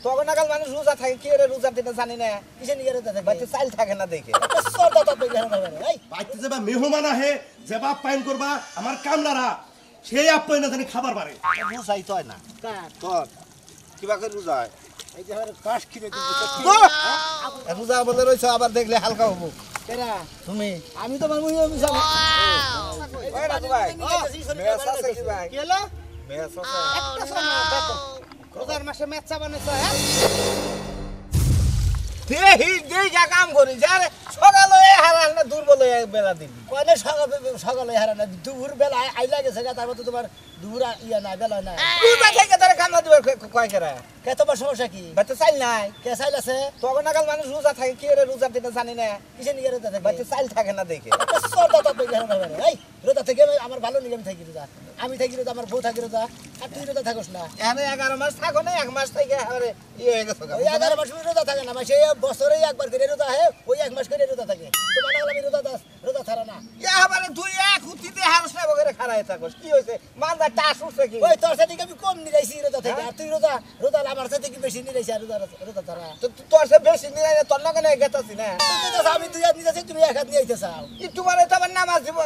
তখন নাগাল মানুষ রোজা থাকে কি রে রোজা দিতে জানি না কিসে নিয়ে রোজা থাকে বাচ্চা চাইল থাকে না দেখে বাইতে যাবা মেহমান আহে যেবা আপ্যায়ন করবা আমার কামলারা সেই আপ্যায়নে জানি খাবার পারে রোজাই তো হয় না তোর কিবা করে রোজা হয় এই যে কাশ খিরে রোজা বলে রয়েছে আবার দেখলে হালকা হবো কেরা তুমি আমি তো মানুষ মিশাল ওই রাজু ভাই মেয়াস আছে কি ভাই কি হলো মেয়াস আছে একটা সময় দেখো রোজার মাসে মেচ্চা বানাইছো হ্যাঁ দেই যা কাম করি যারে সকালে হারাল না দুর্বল হয়ে বেলা দিন কয়নে সকালে হারা না দুপুর বেলা আইলা গেছে তারপর তো তোমার দুপুর ইয়া না বেলা না রোজা থেকে তারে কামলা দিবার কয় করে কে তোমার সমস্যা কি বাচ্চা চাইল নাই কে চাইল আছে তখন নাগাল মানুষ রোজা থাকে কি রে রোজা দিতে জানি না কিসে নিয়ে রোজা থাকে বাচ্চা চাইল থাকে না দেখে এই রোজা থেকে আমার ভালো নিয়ম থাকি রোজা আমি থাকি রোজা আমার বউ থাকি রোজা আর তুই রোজা থাকস না এনে 11 মাস থাকো না 1 মাস থেকে আরে হয়ে গেছে ওই 11 মাস রোজা থাকে না মাসে বছরে একবার করে রোজা হয় ওই 1 মাস করে রোজা থাকে তো মানে আমি রোজা ছাড়া না এবারে তুই এক উঠিতে হারস না বগরে খাড়ায় থাকস কি হইছে মালদা টাস উঠছে কি ওই তোর সাথে আমি কম নিরাইছি রোজা থেকে আর তুই রোজা আমার সাথে কি বেশি নিরাইছি আর রোজা ছাড়া তোর সে বেশি নিরাই তোর না কেন গেতাছি না আমি তুই আর নিতেছি তুমি এক হাত নিয়ে আইতে চাও কি তোমার তো আবার নামাজ দিব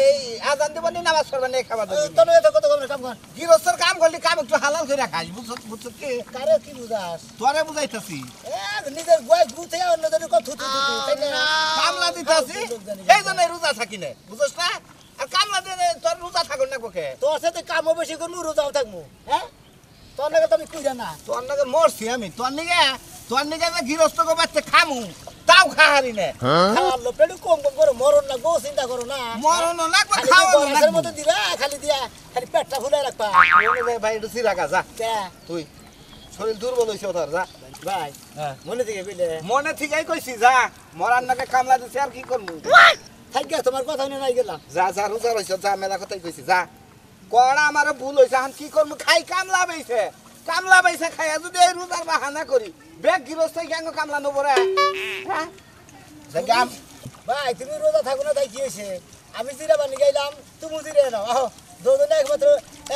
এই আজান দিব নি নামাজ পড়বা না খাবার দিব তোর এত কত কম কাম কর গৃহস্থর কাম করলি কাম একটু হালাল করে খাস বুঝছ কি কারে কি বুঝাস তোরে বুঝাইতাছি নিজের গোয় গুতে অন্যদের কত থুতু তাই না কামলা দিতাছি এই জন্য রোজা থাকি না বুঝছ না আর কামলা দিলে তোর রোজা থাকো না কোকে তোর সাথে কামও বেশি করবো রোজাও থাকবো হ্যাঁ তোর নাকি তো আমি কইরা না তোর নাকি মরছি আমি তোর নিগে যে গৃহস্থ গো বাচ্চা খামু তাও খাহারি না খাওয়ালো পেটু কম করে মরণ না গো চিন্তা করো না মরণ না খাওয়া না মতো দিবা খালি দিয়া খালি পেটটা ফুলে রাখবা ভাই একটু চিরাকা যা কে তুই শরীর দুর্বল হইছে তোর যা ভাই মনে থেকে কইলে মনে থেকেই কইছি যা মরার নাকে কামলা দিছে আর কি করমু থাকি তোমার কথা শুনে নাই গেলাম যা যা রোজা রইছ যা মেলা কথাই কইছি যা কড়া আমারে ভুল হইছে আন কি করমু খাই কামলা বাইছে খাইয়া যদি এই রোজার বাহানা করি বেগ গৃহস্থ গ্যাঙ্গ কামলা নবরে হ্যাঁ জাগাম ভাই তুমি রোজা থাকো না তাই কি হয়েছে আমি জিরা বানি গাইলাম তুমি জিরে নাও আহ দুজনে একমাত্র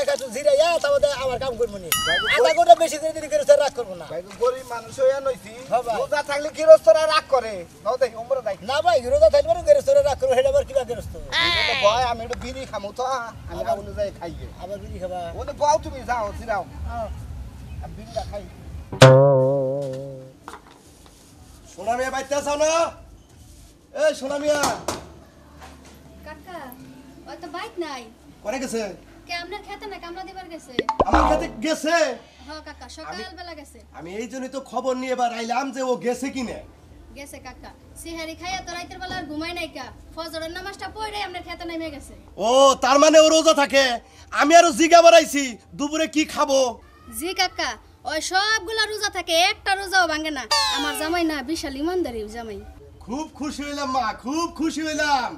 এক হাত জিরা ইয়া তারপরে আমার কাম করবো নি আধা ঘন্টা বেশি করে দেরি করে রাগ করবো না ভাই গরিব মানুষ হইয়া নইছি হ্যাঁ ভাই। রোজা থাকলে গৃহস্থরা রাগ করে নাও দেখি ওমরে দেখ না ভাই রোজা থাকলে মানে গেরস্তরে রাগ করবো সেটা আবার কিবা গেরস্ত ভয় আমি একটু বিড়ি খামু তো আমি অনুযায়ী খাইয়ে আবার বিড়ি খাবা ওনে বল তুমি যাও জিরাও আমি বিড়িটা খাই সোনা মিয়া বাইতে আছো না এই সোনা মিয়া কাকা ওই তো বাইক নাই করে গেছে কে আপনার খেতে না কামলা দিবার গেছে আমার কাছে গেছে হ্যাঁ কাকা সকাল বেলা গেছে আমি এই জন্যই তো খবর নিয়ে এবার আইলাম যে ও গেছে কিনা গেছে কাকা সিহারি খাইয়া তো রাতের বেলা আর ঘুমাই নাই কা ফজরের নামাজটা পড়ে আপনার খেতে নেমে গেছে ও তার মানে ও রোজা থাকে আমি আরো জিগা বাড়াইছি দুপুরে কি খাবো জি কাকা ওই সবগুলা রোজা থাকে একটা রোজাও ভাঙে না আমার জামাই না বিশাল ইমানদারি জামাই খুব খুশি হইলাম মা খুব খুশি হইলাম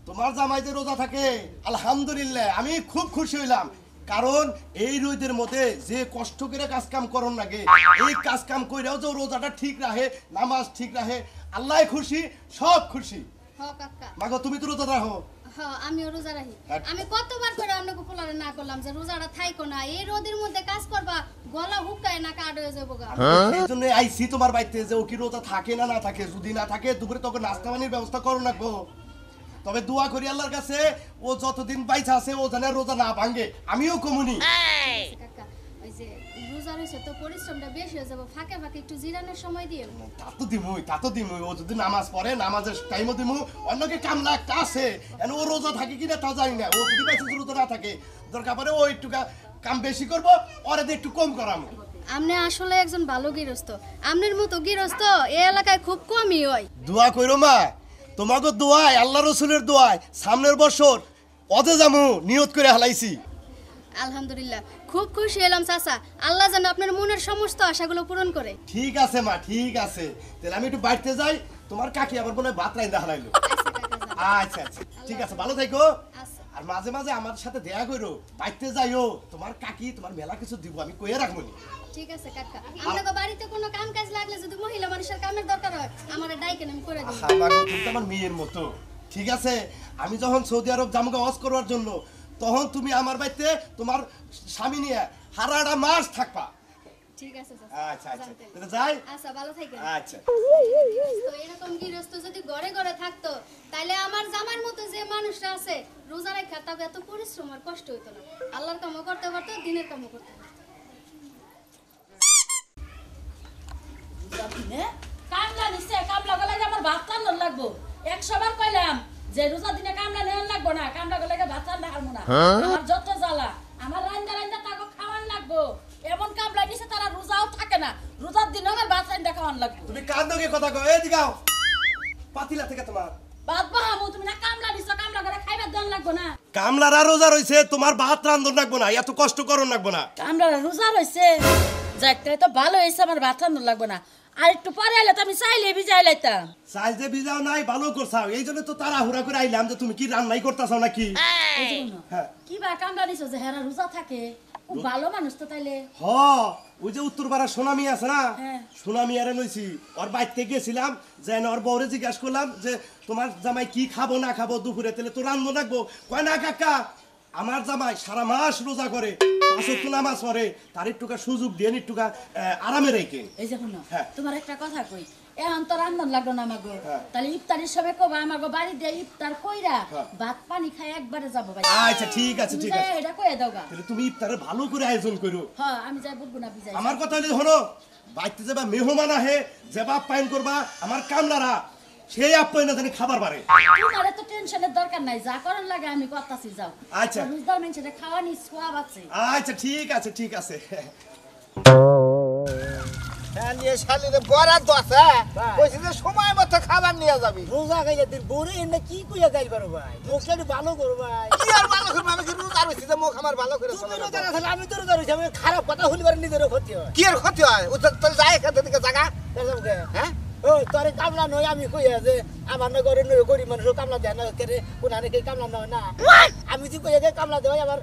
তোমার জামাই যে রোজা থাকে আলহামদুলিল্লাহ আমি খুব খুশি হইলাম কারণ এই রোদের মধ্যে যে কষ্ট করে কাজ কাম করন লাগে এই কাজ কাম কইরাও যে রোজাটা ঠিক রাখে নামাজ ঠিক রাখে আল্লাহ খুশি সব খুশি হ কাকা মাগো তুমি তো রোজা রাখো হ্যাঁ আমিও রোজা রাখি আমি কতবার করে আপনাকে পোলারে না করলাম যে রোজাটা থাইকো না এই রোদের মধ্যে কাজ করবা গলা হুকায় না কাট হয়ে যাবো গা এই জন্য আইছি তোমার বাড়িতে যে ও কি রোজা থাকে না থাকে যদি না থাকে দুপুরে তোকে নাস্তা পানির ব্যবস্থা করো রাখবো তবে দোয়া করি আল্লাহর কাছে ও যতদিন বাইচা আছে ও যেন রোজা না ভাঙে আমিও কমুনি কাকা ওই যে রোজা রয়েছে তো পরিশ্রমটা বেশি হয়ে যাবো ফাঁকে ফাঁকে একটু জিরানোর সময় দিয়ে তা তো দিমুই ও যদি নামাজ পড়ে নামাজের টাইমও দিমু অন্যকে কামলা একটা আছে এন ও রোজা থাকে কিনা তা জানি না ও যদি বাইচা রোজা না থাকে দরকার পড়ে ও একটু কাম বেশি করবো ওরে দিয়ে একটু কম করামু আপনি আসলে একজন ভালো গৃহস্থ আপনার মতো গৃহস্থ এই এলাকায় খুব কমই হয় দোয়া কইরো মা তোমাকে দোয়ায় আল্লাহ রসুলের দোয়ায় সামনের বছর অদে যামু নিয়ত করে হালাইছি আলহামদুলিল্লাহ খুব খুশি হলাম চাচা আল্লাহ যেন আপনার মনের সমস্ত আশাগুলো পূরণ করে ঠিক আছে মা ঠিক আছে তাহলে আমি একটু বাড়িতে যাই তোমার কাকি আবার মনে হয় ভাত রাইন্দা হারাইলো আচ্ছা আচ্ছা ঠিক আছে ভালো থাকো আর মাঝে মাঝে আমার সাথে দেখা করো বাড়িতে যাইও তোমার কাকি তোমার মেলা কিছু দিব আমি কইয়া রাখবো নি ঠিক আছে কাকা আপনাদের বাড়িতে কোনো কাম কাজ লাগলে যদি মহিলা মানুষের কামের দরকার হয় আমারে ডাইকেন আমি করে দেব তুমি তো আমার মেয়ের মতো ঠিক আছে আমি যখন সৌদি আরব জামগা ওয়াজ করার জন্য তখন তুমি আমার বাড়িতে তোমার স্বামী নিয়ে হারাটা মাস থাকবা ঠিক আছে চাচা আচ্ছা আচ্ছা জানতে। তাহলে যাই আচ্ছা ভালো থাকেন আচ্ছা তো এরকম গৃহস্থ যদি ঘরে ঘরে থাকতো তাহলে আমার জামার মতো যে মানুষটা আছে রোজা রাখা তাকে এত পরিশ্রম আর কষ্ট হইতো না আল্লাহর কামও করতে পারতো দিনের কামও করতে পারতো দিনে কামলা নিছে কামলা গলে আমার ভাত রান্না লাগবো 100 বার কইলাম যে রোজা দিনে কামলা নেন লাগবো না কামলা গলে ভাত রান্না খাবো না আমার যত জ্বালা আমার রান্দা রান্দা তাকে খাওয়ান লাগবো এমন কামলা নিছে তারা রোজাও থাকে না রোজার দিনে আমার ভাত রান্দা খাওয়ান লাগবো তুমি কান দগে কথা কও এদিকে আও পাতিলা থেকে তোমার ভাত বাহামু তুমি না কামলা নিছো কামলা গলে খাইবার দেন লাগবো না কামলারা রোজা রইছে তোমার ভাত রান্ধন লাগবো না এত কষ্ট করন লাগবো না কামলা রোজা রইছে যাইতে তো ভালো হইছে আমার ভাত রান্না লাগবো না আর একটু পরে এলে তো আমি চাইলে ভিজাই লাইতাম সাইজ যে ভিজাও নাই ভালো করছাও এই জন্য তো তাড়াহুড়া করে আইলাম যে তুমি কি রান্নাই করতেছো নাকি হ্যাঁ কি বা কামলা নিছো যে হেরা রোজা থাকে খুব ভালো মানুষ তো তাইলে হ ওই যে উত্তরপাড়া সোনামি আছে না হ্যাঁ। সোনামি আরে লইছি ওর বাইতে গেছিলাম যে ওর বউরে জিজ্ঞাসা করলাম যে তোমার জামাই কি খাবো না খাবো দুপুরে তাহলে তো রান্ধবো রাখবো কয় না কাকা আমার জামাই সারা মাস রোজা করে 5 ওয়াক্ত নামাজ পড়ে তার একটুকা সুযোগ দিয়ে একটুকা আরামে রেখে এই যে শুনো হ্যাঁ। তোমার একটা কথা কই এখন তো রান্ধন লাগলো না আমাগো হ্যাঁ। তাহলে ইফতারের সবে কবা আমাগো বাড়ি দিয়ে ইফতার কইরা হ্যাঁ। ভাত পানি খাই একবারে যাবো ভাই আচ্ছা ঠিক আছে ঠিক আছে এটা কইয়া দাওগা তাহলে তুমি ইফতারে ভালো করে আয়োজন করো হ্যাঁ আমি যাই বুঝবো না বিজাই আমার কথা হলে হলো বাইতে যাবা মেহমান আহে যেবা আপ্যায়ন করবা আমার কামলারা সেই আপ্যায়ন জানি খাবার পারে তোমার এত টেনশনের দরকার নাই যা করার লাগে আমি করতাছি যাও আচ্ছা। রোজদার মানুষের খাওয়ানি সোয়াব আছে আচ্ছা ঠিক আছে ঠিক আছে হ্যাঁ নিয়ে শালিরে বরাদ আছে কইছি যে সময় মতো খাবার নিয়ে যাবি রোজা খাইলে তুই বউরে এনে কি কইয়া গাইল পারো ভাই মুখটা একটু ভালো করো ভাই কি আর ভালো করবো আমি কি রোজা রইছি যে মুখ আমার ভালো করে তুমি চলে রোজা যাবো। না থাকলে আমি তো রোজা রয়েছি আমি খারাপ কথা হলি পারে নিজেরও ক্ষতি হয় কি আর ক্ষতি হয় ও তো যায় এখান থেকে জায়গা হ্যাঁ ও তোরে কামলা নয় আমি কইয়া যে আমার না ঘরে নয় গরিব মানুষ কামলা দেয় না কেরে কোন আনে কে কামলা নয় না আমি যে কইয়া যে কামলা দেওয়াই আমার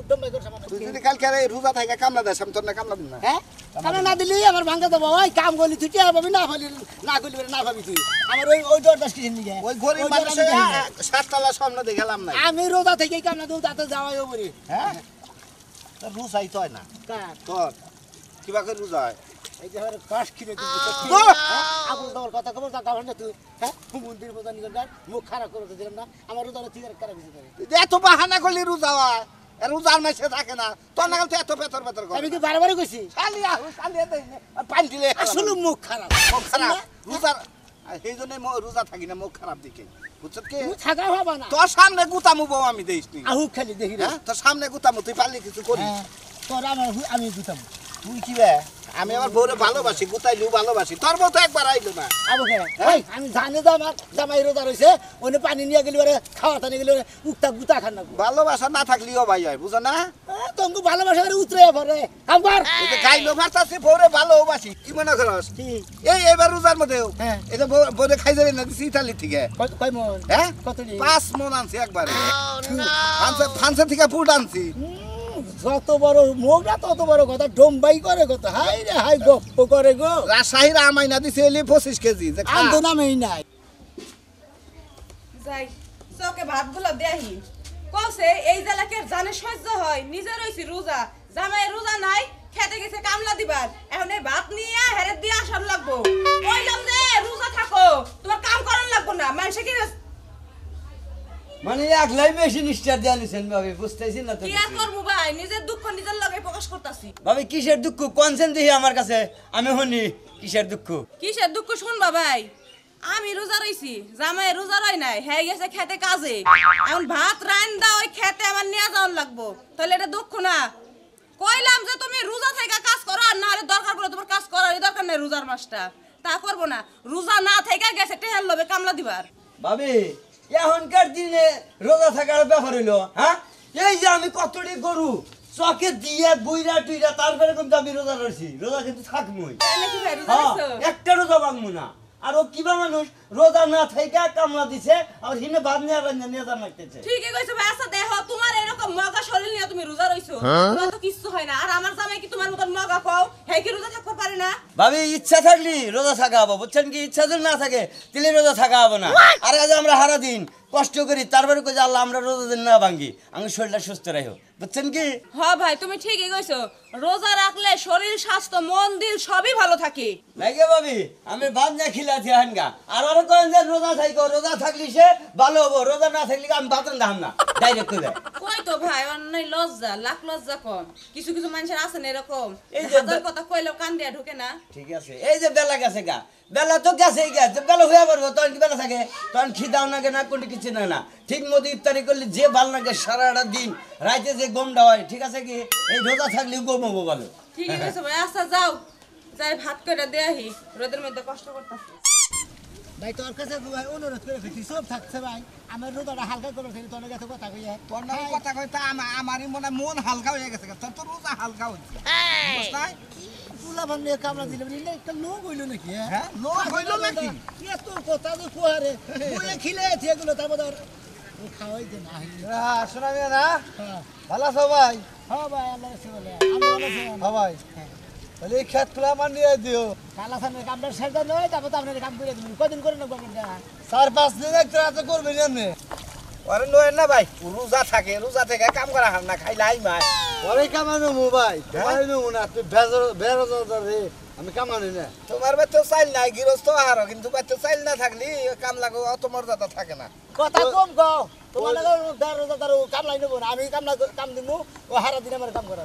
দম্বাই করছে আমার তুই যদি কালকে আর এই রোজা থাকে কামলা দেয় আমি তোর না কামলা দিন না হ্যাঁ কামলা না দিলি আমার ভাঙ্গা দেবো ওই কাম করলি তুই টিয়া পাবি না পাবি না করলি না পাবি তুই আমার ওই ডর দাস কিসের নিয়ে ওই গরিব মানুষের সাততলা সামনে দেখলাম না আমি রোজা থেকে কামলা দেবো তাতে যাওয়াই বলি হ্যাঁ তোর রোজাই তো হয় না কার তোর কিবা করে রোজা হয় এই যে আমার কাশ খিরে তুই আবুল তোমার কথা খবর তা কারণ তুই হ্যাঁ মন্দির বোঝা নিয়ে গান মুখ খারাপ করে তো দিলাম না আমার রোজা ঠিক খারাপ হয়েছে তুই যে এত বাহানা করলি রোজা হয় আর রোজার মাসে থাকে না তোর না তুই এত পেতর পেতর কর আমি কি বারবার কইছি খালি আহু খালি পানি দিলে আসলে মুখ খারাপ মুখ খারাপ রোজার সেই জন্যই রোজা থাকি না মুখ খারাপ দেখে বুঝছত কি তুমি থাকা হবা না তোর সামনে গুতামু বউ আমি দেইস নি আহু খালি দেখি রে হ্যাঁ তোর সামনে গুতামু তুই পারলি কিছু করি হ্যাঁ তোর আমার আমি দিতাম তুই কি বে আমি আমার বউরে ভালোবাসি গুতাইলিও ভালোবাসি তোর বউ তো একবার আইলো না আবু ভাই আমি জানি যে আমার জামাই রোজা রয়েছে ওনে পানি নিয়ে গেলি ওরে খাওয়া টানি গেলি উক্তা গুতা খান না ভালোবাসা না থাকলেও ভাই হয় বুঝো না তোমাকে ভালোবাসা করে উতরে পরে কাম কর এই যে গাইলো মারতাছি বউরে ভালোবাসি কি মনে করস কি এই এবার রোজার মধ্যে হ্যাঁ। এই যে বউরে খাই যাবে না দিছি ইতালি থেকে কয় মন হ্যাঁ কত নি 5 মন আনছি একবারে ফান্সে থেকে ফুট আনছি যত বড় মুখ না তত বড় কথা ডোমবাই করে কথা হাই রে হাই গপ্প করে গো রাজশাহীর আমাইনা দিছে এলি 25 কেজি যে খা। আনতো নামেই নাই যাই চকে ভাতগুলো দেহি কসে এই জেলাকে জানে সহ্য হয় নিজে রইছি রোজা জামাই রোজা নাই খেতে গেছে কামলা দিবার এখন এই ভাত নিয়ে হেরে দিয়ে আসার লাগবো কইলাম যে রোজা থাকো তোমার কাম করার লাগবো না মানুষে কি মানে একলাই বেশি নিষ্ঠা দিয়ে আনিছেন ভাবি বুঝতেছি না তো কি আর করবো ভাই নিজের দুঃখ নিজের লগে প্রকাশ করতাছি ভাবি কিসের দুঃখ কনসেন দেখি আমার কাছে আমি শুনি কিসের দুঃখ কিসের দুঃখ শুনবা ভাই আমি রোজা রইছি জামাই রোজা রই নাই হয়ে গেছে খেতে কাজে এখন ভাত রান্দা ওই খেতে আমার নিয়ে যাওয়ার লাগবো তাহলে এটা দুঃখ না কইলাম যে তুমি রোজা থেকে কাজ করো আর না হলে দরকার পড়লে তোমার কাজ করার দরকার নেই রোজার মাসটা তা করবো না রোজা না থেকে গেছে টেহার লবে কামলা দিবার ভাবি এখনকার দিনে রোজা থাকার ব্যাপার হইলো হ্যাঁ এই যে আমি কতটি গরু চকে দিয়ে বইরা টুইরা তারপরে কিন্তু আমি রোজা রয়েছি রোজা কিন্তু থাকবই তাই নাকি ভাই রোজা হ্যাঁ রইছো? একটা রোজা ভাঙবো না আর ও কিবা মানুষ রোজা না থেকে কামলা দিছে আর হিনে বাদ নিয়ে নিয়ে যা মারতেছে ঠিকই কইছো ভাই আচ্ছা দেখো তোমার এরকম মগা শরীর নিয়ে তুমি রোজা রইছো তোমার তো কিছু হয় না আর আমার জামাই কি তোমার মতন মগা কও হে কি রোজা থাকতে পারে না ভাবি ইচ্ছা থাকলি রোজা থাকা হবো বুঝছেন কি ইচ্ছা যদি না থাকে তাহলে রোজা থাকা হবো না আর আজ আমরা হারা দিন কষ্ট করি তারপরে কই যে আল্লাহ আমরা রোজা দিন না ভাঙ্গি আমি শরীরটা সুস্থ রাখো বুঝছেন কি হ ভাই তুমি ঠিকই কইছো রোজা রাখলে শরীর স্বাস্থ্য মন দিল সবই ভালো থাকে নাকি ভাবি আমি ভাত না খিলাছি হানগা আর আর কোন যে রোজা থাকো রোজা থাকলি সে ভালো হবো রোজা না থাকলে আমি ভাত রান্ধাম না ডাইরেক্ট কইলে কই তো ভাই অন্যায় লজ্জা লাখ লজ্জা কম কিছু কিছু মানুষের আছে না এরকম এই যে হাজার কথা কইলেও কান দিয়া ঢুকে না ঠিক আছে এই যে বেলা গেছে গা বেলা তো গেছেই গেছে বেলা হয়ে পারবো তখন কি বেলা থাকে তখন খিদাও নাগে না কোনো কিছু না ঠিক মতো ইফতারি করলে যে ভালো লাগে সারাটা দিন রাইতে যে গমটা হয় ঠিক আছে কি এই রোজা থাকলে গম হবো ভালো ঠিকই কইছো ভাই আচ্ছা যাও যাই ভাত কইরা দেহি রোদের মধ্যে কষ্ট করতাছি ভাই তোর কাছে ভাই অনুরোধ করে ফেলছি সব থাকছে ভাই আমার রোজাটা হালকা করে ফেলি তোর কাছে কথা কইয়া তোর নামে কথা কইতা আমারই মনে মন হালকা হয়ে গেছে তোর তো রোজা হালকা হচ্ছে বুঝছ নাই তুলা বান্ধে কামড়া দিলে বলি একটা লোক হইলো নাকি হ্যাঁ লোক হইলো নাকি এত কথা তো কোয়ারে বলে খিলে এগুলো তারপর খাওয়াই দে না শোনা না হ্যাঁ ভালো আছো ভাই হ্যাঁ ভাই আল্লাহ রাখছে বলে আমি ভালো আছি হ্যাঁ ভাই তাহলে এই খেত খোলা আমার নিয়ে দিও কালা সামনে কামটা সেটা নয় তারপর তো আপনার কাম করে দিবেন কদিন করে নেবো আপনার 4-5 দিন একটা রাতে করবে না আরে নয় না ভাই রোজা থাকে রোজা থেকে কাম করা হার না খাইলে আই মাই ওরে কামানো মু ভাই তোমার নমু না তুই বেরোজাদার রে আমি কামানি না তোমার বাড়িতে চাইল নাই গৃহস্থ আহার কিন্তু বাড়িতে চাইল না থাকলি কাম লাগো অত মর্যাদা থাকে না কথা কম কও তোমার লাগে রোজাদার কাম লাই নেবো না আমি কাম দিমু ও হারা দিন আমার কাম করা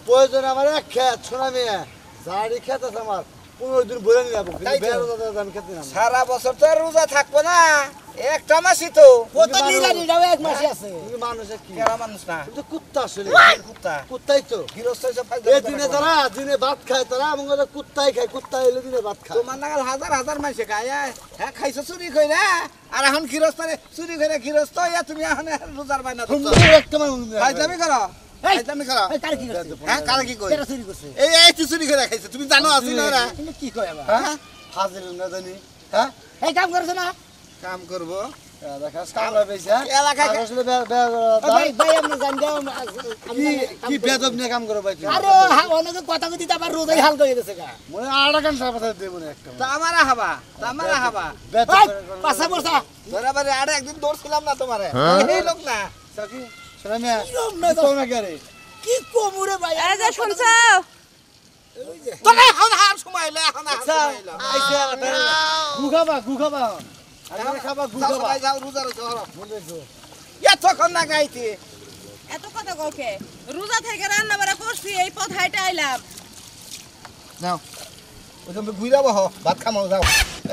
প্রয়োজন আমার এক খেত শোনা মেয়ে যারি খেত আছে আমার 15 দিন বলে নিয়ে যাবো কিন্তু বেরোজাদার আমি খেতে না সারা বছর তো আর রোজা থাকবো না একটা মাসই তো কত নিরানি যাও এক মাসই আছে তুমি মানুষে কি কেরা মানুষ না তুমি তো কুত্তা আসলে কুত্তা কুত্তাই তো গৃহস্থ হিসেবে এই দিনে তারা দিনে ভাত খায় তারা আমাদের কুত্তাই খায় কুত্তা এলে দিনে ভাত খায় তোমার নাগাল হাজার হাজার মাইসে খায় হ্যাঁ খাইছো চুরি কইরা আর এখন গৃহস্থরে চুরি কইরা গৃহস্থ ইয়া তুমি এখন রোজার বাইনা ধরছো একটা মানুষ ফাইজলামি করো ফাইজলামি করো এই কার কি করছে হ্যাঁ কারা কি কই কেরা চুরি করছে এই তুই চুরি করে খাইছো তুমি জানো আছি না ওরা তুমি কি কয় আবার হ্যাঁ হাজির না জানি হ্যাঁ এই কাম করছ না কাম করবো দেখাস কামলা পেয়েছে এলাকায় আসলে ভাই ভাই আপনি জান যাও কি বেদব নিয়ে কাম করো ভাই তুমি? আরে অনেকে কথা কইতে আবার রোজাই হালকা হয়ে গেছে গা মনে হয় আড়া ঘন্টা কথা দেব মনে একটা তামারা হাবা বেদব ওই পাছা বসা ধরে বারে আরে একদিন দৌড়ছিলাম না তোমারে এই লোক না সাকি শোনা মিয়া কিরম না তো না করে কি কমুরে ভাই এই যে শুনছো তোরে এখন হার সময়লে এখন হার সময়লে আইছে গুখাবা আরে খাবা গুখাবা ভাই যাও রোজা রোজা বলেছো এতক্ষণ না গাইতে এত কথা কওকে রোজা থেকে রান্না বাড়া করছি এই পথ হাইটা আইলাম নাও ওই তুমি ঘুরা বহ ভাত খামাও যাও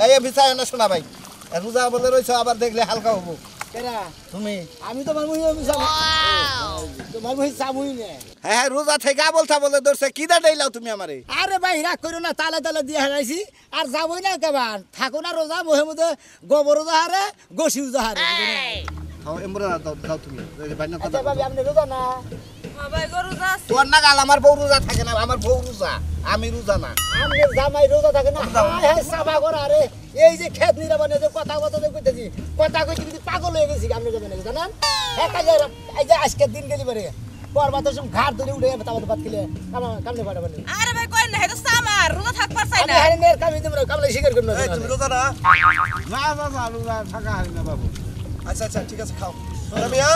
এই বিচার না শোনা ভাই রোজা বলে রইছো আবার দেখলে হালকা হবো কেরা তুমি আমি তোমার মুহি মিশাল তোমার মুহি চামুই না হ্যাঁ রোজা থেকে বলতা বলে ধরছে কি দা ডাইলাও তুমি আমারে আরে ভাই রাগ করো না তালে তালে দিয়ে হারাইছি আর যাবই না কেবার থাকো না রোজা মোহে মধ্যে গোবর রোজা হারে গোসি রোজা হারে খাও এমরা দাও তুমি বাইনা আচ্ছা ভাবি আপনি রোজা না হ্যাঁ ভাই গো রোজা আছে তোর না গাল আমার বউ রোজা থাকে না আমার বউ রোজা আমি রোজা না আপনি জামাই রোজা থাকে না হ্যাঁ সাবা করা আরে এই যে খেত নিরাবনে যে কথা কইতেছি কথা কইতে কিন্তু পাগল হয়ে গেছি আপনি যাবেন না জানেন হ্যাঁ কাজে এই যে আজকের দিন গেলি পারে পরবা তো সব ঘাট ধরে উঠে তাবত ভাত খেলে কামনে পাড়া বলে আরে ভাই কই না এটা সামার রোজা থাকবার চাই আমি না হারে নের কামি দিমরা কামলে শিকার করব না তুমি রোজা না না বাবা রোজা থাকা হয় না বাবু আচ্ছা আচ্ছা ঠিক আছে খাও শোনা মিয়া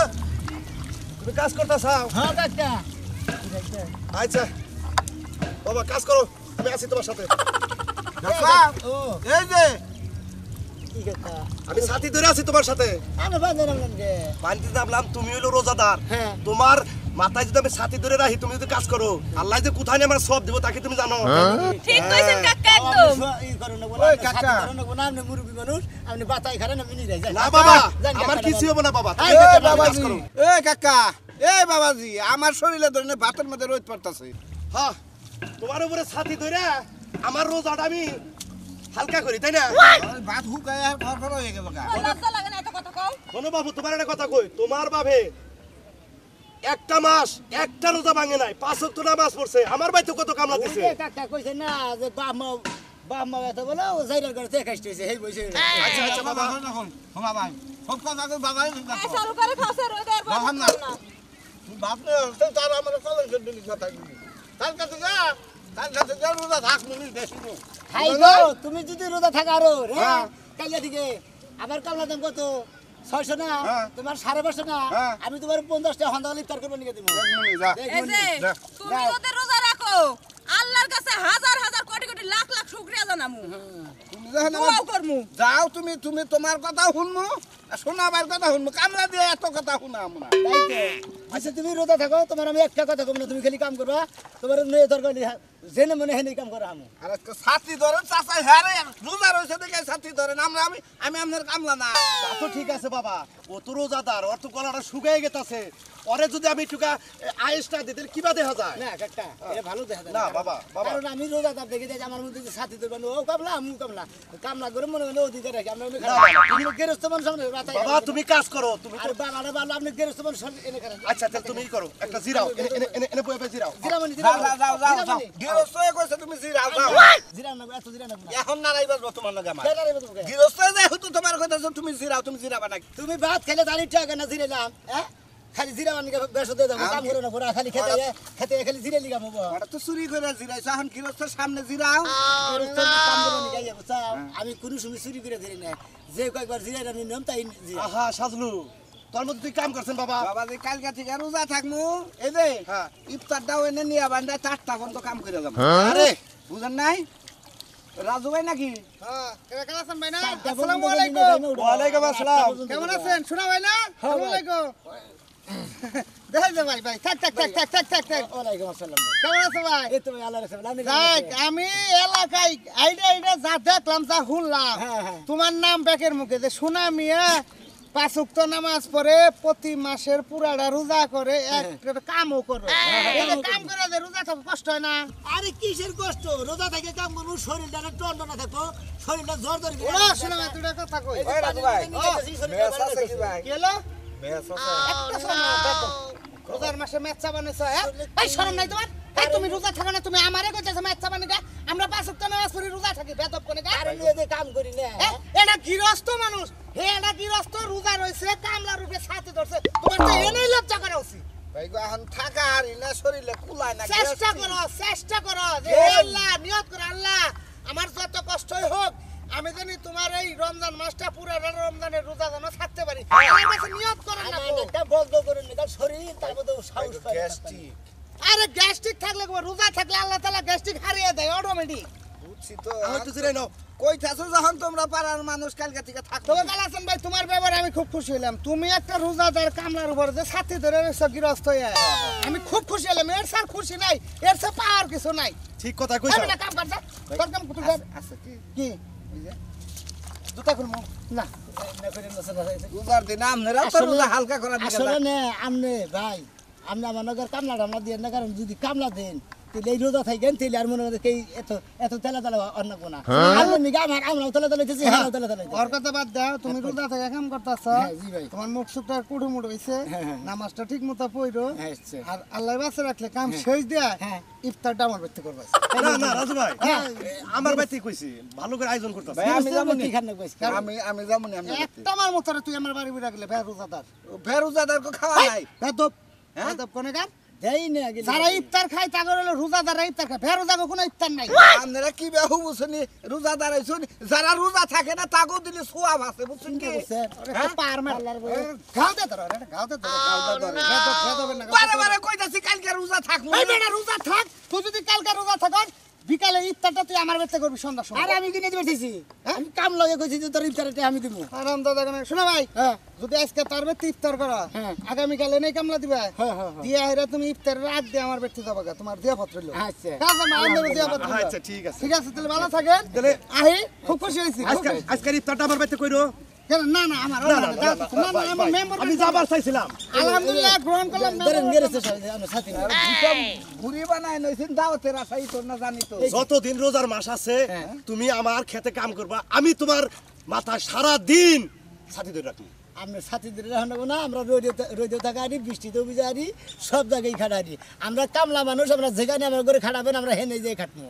তুমি কাজ করতে চাও হ্যাঁ কাকা আচ্ছা বাবা কাজ করো আমি আছি তোমার সাথে ও এই যে কি কাকা আমি সাথী ধরে আছি তোমার সাথে আমি বান্ধে নামলাম রে পানিতে নামলাম তুমি হলো রোজাদার হ্যাঁ তোমার মাথায় যদি আমি সাথী ধরে রাখি তুমি যদি কাজ করো আল্লাহ যে কোথায় নিয়ে আমার সব দিব তাকে তুমি জানো ঠিক কইছেন কাকা একদম ই করো না বলা ওই কাকা। করো না বলা আপনি মুরব্বি মানুষ আপনি বাতাই খারে না মিনি যাই না বাবা আমার কিছু হবে না বাবা তুমি এই কাজ বাবাজি করো। এই কাকা এই বাবাজি আমার শরীরে ধরে ভাতের মধ্যে রোদ পড়তাছে হ্যাঁ তোমার উপরে সাথী ধরে আমার রোজাটা আমি হালকা করি তাই না ভাত হুকায় আর খড়খড় হয়ে গেল গা লজ্জা লাগে না এত কথা কও শোনো বাবু তোমার একটা কথা কই তোমার বাবে একটা মাস একটা রোজা ভাঙে নাই 5 ওয়াক্ত নামাজ পড়ছে আমার ভাই তো কত কামলা দিছে কাকা কইছে না যে বাপ মা এত বলো ও জাইরার করে দেখাইছে হেই বইছে আচ্ছা আচ্ছা বাবা হোমা ভাই সব কথা তো বাবাই এই চালু করে খাওছে রোজা আর বাবা না। না বাপ নে তো তার আমার কলম করে দিলি কথা দিলি তার কাছে যা রোজা থাক মিনিট বেশি নো হাই গো তুমি যদি রোজা থাকা আরো রে হ্যাঁ। কাইয়া দিকে আবার কামলা দাম কত 600 না হ্যাঁ। তোমার 550 না হ্যাঁ। আমি তোমার 50 টাকা হন্ডা ইফতার করব নিয়ে দেব দেখমুনি যা এই যে যা। তুমি ওদের রোজা রাখো আল্লাহর কাছে হাজার হাজার কোটি কোটি লাখ লাখ শুকরিয়া জানামু তুমি যখন আমার- দোয়াও করমু যাও তুমি তুমি তোমার কথা শুনমু আর শোনাবার কথা শুনমু কামলা দিয়ে এত কথা শুনাম না তাই তো আচ্ছা তুমি রোজা থাকো তোমার আমি একটা কথা কম না তুমি খালি কাম করবা তোমার নয় দরকার জেনে মনে হেনে কাম করা আমু আর আজকে ছাতি ধরেন চাচা হ্যারে রোজা রয়েছে দেখে ছাতি ধরেন আমরা আমি আপনার কামলা না তা তো ঠিক আছে বাবা ও তো রোজাদার ওর তো গলাটা শুকায় গেতাছে ওরে যদি আমি টুকা আয়েসটা দিতে কিবা দেখা যায় না কাকা এটা ভালো দেখা যায় না, বাবা, বাবা। কারণ আমি রোজাদার দেখে যাই আমার মধ্যে যে সাথী দেবেন ও কামলা আমু কামলা কামলা করে মনে মনে অধিকার রাখি আমরা তুমি গেরস্ত মানুষ সামনে রাতাই বাবা তুমি কাজ করো তুমি আর বাবারে ভালো আপনি গেরস্ত মানুষ এনে করেন আচ্ছা তাহলে তুমি করো একটা জিরাও এনে বয়ে জিরাও জিরামণি যাও যাও যাও যাও যাও গৃহস্থ হয়ে কইছে তুমি জিরাও যাও জিরাম না এত জিরাম না এখন নারাই বাজবো তোমার লগে আমার খেলা রে তোমাকে গৃহস্থ যে হতো তোমার কথা তুমি জিরাও তুমি জিরাবা না তুমি ভাত খেলে দাঁড়িয়ে টাকা না জিরেলাম হ্যাঁ খালি জিরা বানিয়ে বেশ দিয়ে দেবো কাম করে না পুরা খালি খেতে খেতে খালি জিরে লিগাম হবো ওটা তো চুরি করে জিরাইছো এখন গৃহস্থের সামনে জিরাও কাম করে নিয়ে যাবো চাও আমি কোনো সময় চুরি করে ধরি না যে কয়েকবার জিরাই আমি নিয়ম তাই জিরা আহা সাজলু তোর মধ্যে তুই কাম করছেন বাবা বাবা যে কালকা থেকে রোজা থাকমু এই যে হ্যাঁ। ইফতারটাও এনে নিয়ে বান্ধা 4টা পর্যন্ত কাম করে যাবো আরে বুঝেন নাই রাজু ভাই নাকি আসসালামু আলাইকুম ওয়ালাইকুম আসসালাম কেমন আছেন শোনা ভাই না আসসালামু আলাইকুম দেখাই দে ভাই ভাই থাক থাক থাক থাক থাক থাক থাক ওয়ালাইকুম আসসালাম কেমন আছো ভাই এই তো ভাই আল্লাহর রাখে যাক আমি এলাকায় আইডা আইডা যা দেখলাম যা শুনলাম হ্যাঁ, হ্যাঁ। তোমার নাম বেকের মুখে যে সোনা মিয়া 5 ওয়াক্ত নামাজ পড়ে প্রতি মাসের পুরাটা রোজা করে একটা কামও করে এই যে কাম করে যে রোজা থাকো কষ্ট হয় না আরে কিসের কষ্ট রোজা থেকে কাম করবো শরীরটা টন্ড না থাকো শরীরটা জোর ধরে ওরা শোনা ভাই তুই কথা কই ওই রাজু ভাই মেয়াস আছে কি ভাই কি হলো মেয়াস আছে একটা শোনা দেখো রোজার মাসে মেচ্চা বানাইছো এই শরম নাই তোমার এই তুমি রোজা থাকো না তুমি আমারে কইতেছো মেচ্চা বানাইকা আমরা 5 ওয়াক্ত নামাজ পড়ি রোজা থাকি বেদব কোনে কা আরে নিয়ে যে কাম করি না এটা গৃহস্থ মানুষ হে এটা গৃহস্থ রোজা রইছে কামলা রূপে সাথে ধরছে তোমার তো এনেই লজ্জা করা উচিত ভাই গো এখন থাকা আর ইনা শরীরে কুলায় না চেষ্টা করো যে এই। আল্লাহ নিয়ত করো আল্লাহ আমার যত কষ্টই হোক আমি জানি তোমার এই রমজান মাসটা পুরো রমজানের রোজা যেন থাকতে পারি আমার কাছে নিয়ত করেন না আমার গো। একটা বন্ধ করে নি কারণ শরীর তার মধ্যে সাহস পায় না। গ্যাস্ট্রিক আরে গ্যাস্ট্রিক থাকলে গো, রোজা থাকলে আল্লাহ তাআলা গ্যাস্ট্রিক হারিয়ে দেয় অটোমেটিক বুঝছি তো আমি একটু জিরাই নাও কইতাছো যখন তোমরা পাড়ার মানুষ কালকে থেকে থাকো তবে কালাসন ভাই তোমার ব্যাপারে আমি খুব খুশি হলাম তুমি একটা রোজাদার কামলার উপরে যে সাথী ধরে রয়েছো গৃহস্থ হয়ে আমি খুব খুশি হলাম এর স্যার খুশি নাই এর স্যার পাওয়ার কিছু নাই ঠিক কথা কইছো আমি না কাম করছা তোর কাম করতে কর আছে কি কি দুটা করমু না না করে না সাদা হয়েছে। রোজার দিন আমনেরা তো আসলে- রোজা হালকা করার দিকে আসলে যান। না আমনে ভাই আমনে আমার নগর কামলা টামলা দিয়ে না কারণ যদি কামলা দেন তাহলে এই রোজা থাকেন তাহলে আর মনে হয় এত এত তেলা তেলা অন্য কোনা আমরা নিগা আমার আমরাও তেলা তেলা হইতেছি হ্যাঁ তেলা তেলা ওর কথা বাদ দাও তুমি রোজা থেকে কাম করতেছ হ্যাঁ, জি ভাই। তোমার মুখ সুখটা কুড়ুমুড় হইছে হ্যাঁ, হ্যাঁ। নামাজটা ঠিক মতো পড়ো হ্যাঁ, আচ্ছা। আর আল্লাহ বাসে রাখলে কাম শেষ দিয়া হ্যাঁ। ইফতারটা আমার ব্যক্তি করবে না না রাজু ভাই হ্যাঁ। আমার বাইতে কইছি ভালো করে আয়োজন করতেছ ভাই, আমি যাবো নি। খান না কইছি আমি যাবো নি আপনার বাড়িতে। একটা আমার মতো তুই আমার বাড়ি বিড়া গেলে ভের রোজাদার ফেরুজাদারকে খাওয়া নাই বেদব হ্যাঁ? বেদব কোনে গান দেই না গেলে যারা ইফতার খায় তাগর হলো রোজাদাররা ইফতার খায় ভের রোজাগো কোনো ইফতার নাই আপনারা কি বেহু বুঝছেন রোজাদার আইছুন যারা রোজা থাকে না তাকেও দিলে সোয়াব আছে বুঝছেন কি একটা পার মার গাওতে ধরো রে গাওতে ধরো বেদব বেদবের না বারে বারে কইতাছি কালকে রোজা থাকবো এই বেটা রোজা থাক তুই যদি কালকে রোজা থাকস বিকালে ইফতারটা তুই আমার ব্যক্তি করবি সন্ধ্যার সময় আরে আমি কিনে দিতে পারতেছি আমি কাম লগে কইছি যে তোর ইফতারটা আমি দিব আরাম দাদা কেন শোনো ভাই হ্যাঁ যদি আজকে তার ব্যক্তি ইফতার করা হ্যাঁ। আগামীকালে নেই কামলা দিবা হ্যাঁ, হ্যাঁ, হ্যাঁ। দিয়া হেরা তুমি ইফতারের আগ দিয়ে আমার ব্যক্তি যাবা গা, তোমার দিয়া পত্র লো আচ্ছা আচ্ছা ঠিক আছে ঠিক আছে তাহলে ভালো থাকেন তাহলে আহি খুব খুশি হয়েছি আজকের ইফতারটা আমার বাইতে কইরো না না আমার না, না, না, না, না না আমার মেম্বার আমি যাবার চাইছিলাম আলহামদুলিল্লাহ গ্রহণ করলাম ধরেন গেরেছে আমার সাথী ঘুরি বানায় নইছেন দাওয়াতের আশাই তোর না জানি তো যতদিন রোজার মাস আছে তুমি আমার খেতে কাম করবা আমি তোমার মাথা সারা দিন সাথী ধরে রাখি আমরা সাথীদের রাখবো না আমরা রোদে থাকা আনি বৃষ্টিতেও ভিজা আনি সব জায়গায় খাটানি আমরা কামলা মানুষ আমরা যেখানে আমার করে খাটাবেন আমরা হেনে যেয়ে খাটবো